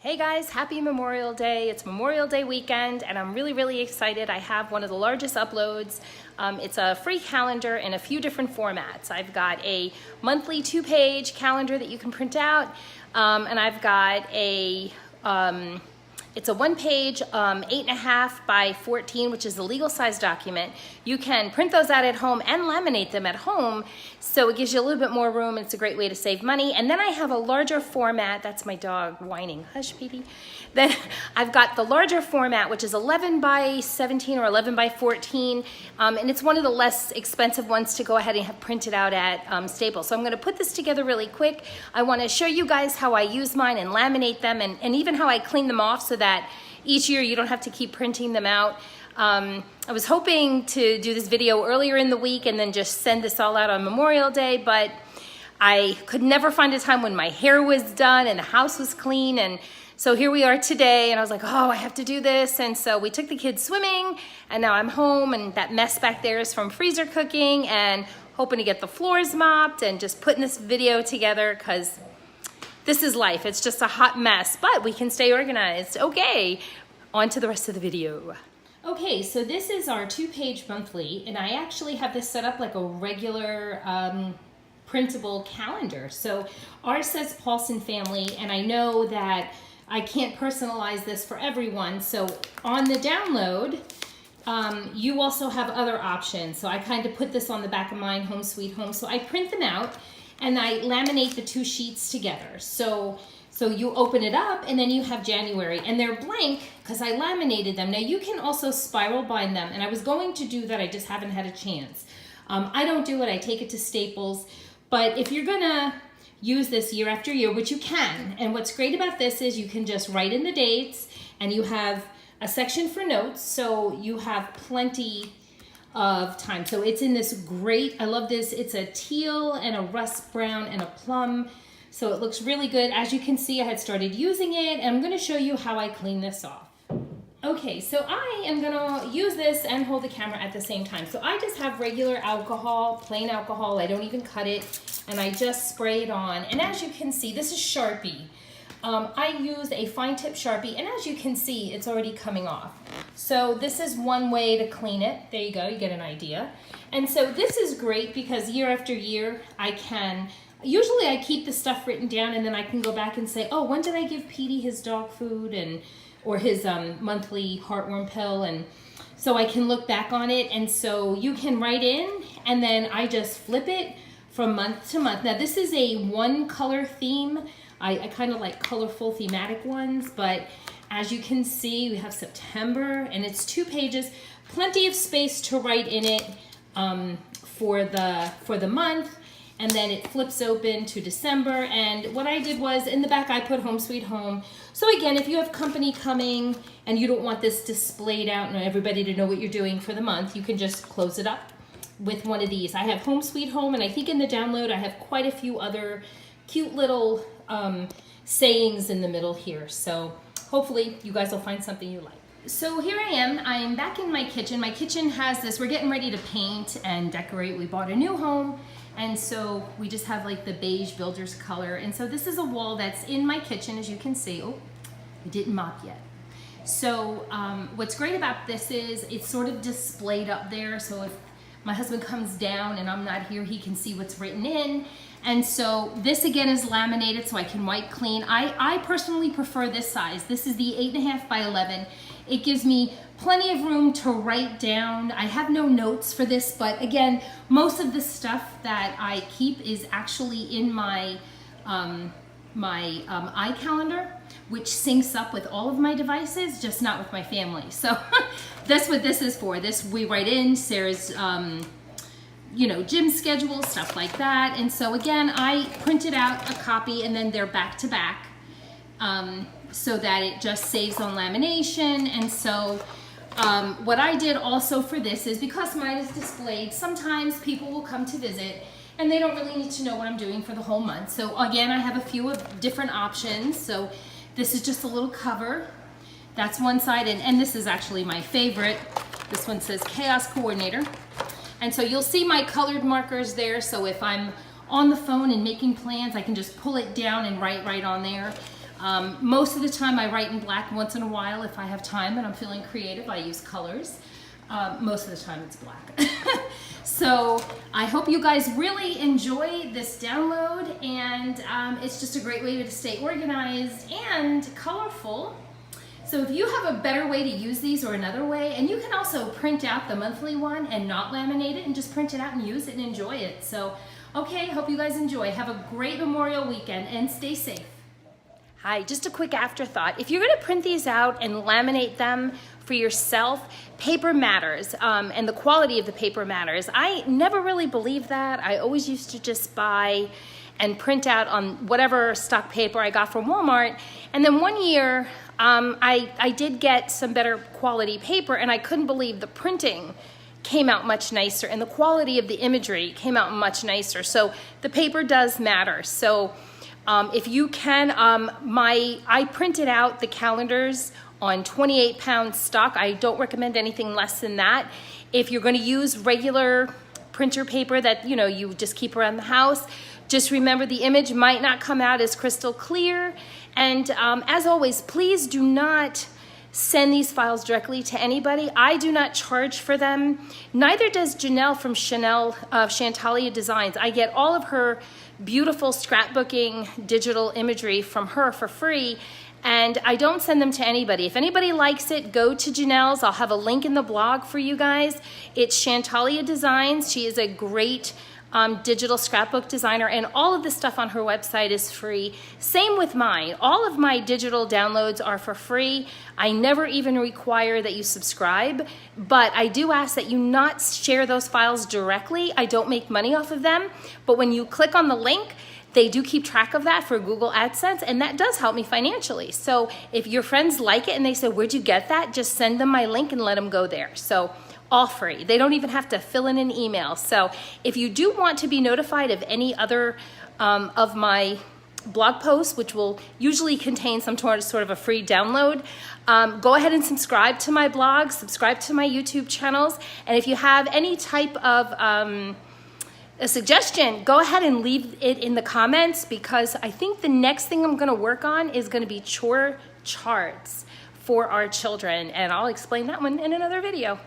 Hey guys, happy Memorial Day. It's Memorial Day weekend and I'm really excited. I have one of the largest uploads. It's a free calendar in a few different formats. I've got a monthly 2-page calendar that you can print out, and I've got it's a 1-page 8.5 by 14, which is the legal size document. You can print those out at home and laminate them at home, so it gives you a little bit more room and it's a great way to save money. And then I have a larger format. That's my dog whining. Hush, Petey. Then I've got the larger format, which is 11 by 17 or 11 by 14, and it's one of the less expensive ones to go ahead and have printed out at Staples. So I'm going to put this together really quick. I want to show you guys how I use mine and laminate them, and even how I clean them off so that each year you don't have to keep printing them out. I was hoping to do this video earlier in the week and then just send this all out on Memorial Day, but I could never find a time when my hair was done and the house was clean. And so here we are today, and I was like, oh, I have to do this. And so we took the kids swimming, and now I'm home, and that mess back there is from freezer cooking and hoping to get the floors mopped and just putting this video together because this is life. It's just a hot mess, but we can stay organized. Okay, on to the rest of the video. Okay, so this is our 2-page monthly, and I actually have this set up like a regular printable calendar. So ours says Paulson Family, and I know that I can't personalize this for everyone. So on the download, you also have other options. So I kind of put this on the back of mine, Home Sweet Home. So I print them out and I laminate the 2 sheets together. So you open it up and then you have January, and they're blank because I laminated them. Now you can also spiral bind them, and I was going to do that, I just haven't had a chance. I don't do it, I take it to Staples. But if you're gonna use this year after year, which you can, and what's great about this is you can just write in the dates, and you have a section for notes, so you have plenty of time. So it's in this great, I love this, it's a teal and a rust brown and a plum. So it looks really good. As you can see, I had started using it, and I'm gonna show you how I clean this off. Okay, so I am gonna use this and hold the camera at the same time. So I just have regular alcohol, plain alcohol. I don't even cut it, and I just spray it on. And as you can see, this is Sharpie. I used a fine tip Sharpie, and as you can see, it's already coming off. So this is one way to clean it. There you go, you get an idea. And so this is great because year after year, usually I keep the stuff written down, and then I can go back and say, oh, when did I give Petey his dog food or his monthly heartworm pill? And so I can look back on it. And so you can write in, and then I just flip it from month to month. Now this is a 1-color theme. I kind of like colorful thematic ones, but as you can see, we have September, and it's 2 pages, plenty of space to write in it for the month. And then it flips open to December. And what I did was, in the back, I put Home Sweet Home. So again, if you have company coming and you don't want this displayed out and everybody to know what you're doing for the month, you can just close it up with one of these. I have Home Sweet Home, and I think in the download, I have quite a few other cute little sayings in the middle here. So hopefully you guys will find something you like. So here I am back in my kitchen. My kitchen has this, we're getting ready to paint and decorate. We bought a new home. And so we just have like the beige builder's color. And so this is a wall that's in my kitchen, as you can see. Oh, I didn't mop yet. So what's great about this is it's sort of displayed up there. So if my husband comes down and I'm not here, he can see what's written in. And so this again is laminated so I can wipe clean. I personally prefer this size. This is the 8.5 by 11. It gives me plenty of room to write down. I have no notes for this, but again, most of the stuff that I keep is actually in my iCalendar, which syncs up with all of my devices, just not with my family. So that's what this is for. This we write in Sarah's gym schedule, stuff like that. And so again, I printed out a copy, and then they're back to back so that it just saves on lamination. And so what I did also for this is, because mine is displayed, sometimes people will come to visit and they don't really need to know what I'm doing for the whole month. So again, I have a few of different options. So this is just a little cover. That's one side, and this is actually my favorite. This one says Chaos Coordinator. And so you'll see my colored markers there. So if I'm on the phone and making plans, I can just pull it down and write right on there. Most of the time I write in black. Once in a while, if I have time and I'm feeling creative, I use colors. Most of the time it's black. So I hope you guys really enjoy this download, and it's just a great way to stay organized and colorful. So if you have a better way to use these or another way, and you can also print out the monthly one and not laminate it and just print it out and use it and enjoy it. So, okay, hope you guys enjoy. Have a great Memorial weekend and stay safe. Hi, just a quick afterthought. If you're gonna print these out and laminate them for yourself, paper matters, and the quality of the paper matters. I never really believed that. I always used to just buy and print out on whatever stock paper I got from Walmart. And then one year, I did get some better quality paper, and I couldn't believe the printing came out much nicer and the quality of the imagery came out much nicer. So the paper does matter. So if you can, I printed out the calendars on 28-pound stock. I don't recommend anything less than that. If you're going to use regular printer paper that you just keep around the house, just remember the image might not come out as crystal clear. And as always, please do not send these files directly to anybody. I do not charge for them. Neither does Janelle from Chantalia Designs. I get all of her beautiful scrapbooking digital imagery from her for free, and I don't send them to anybody. If anybody likes it, go to Janelle's. I'll have a link in the blog for you guys. It's Chantalia Designs. She is a great digital scrapbook designer, and all of the stuff on her website is free. Same with mine. All of my digital downloads are for free. I never even require that you subscribe, but I do ask that you not share those files directly. I don't make money off of them, but when you click on the link, they do keep track of that for Google AdSense, and that does help me financially. So if your friends like it and they say, "Where'd you get that?" just send them my link and let them go there. So all free. They don't even have to fill in an email. So if you do want to be notified of any other of my blog posts, which will usually contain some sort of a free download, go ahead and subscribe to my blog, subscribe to my YouTube channels, and if you have any type of a suggestion, go ahead and leave it in the comments, because I think the next thing I'm going to work on is going to be chore charts for our children, and I'll explain that one in another video.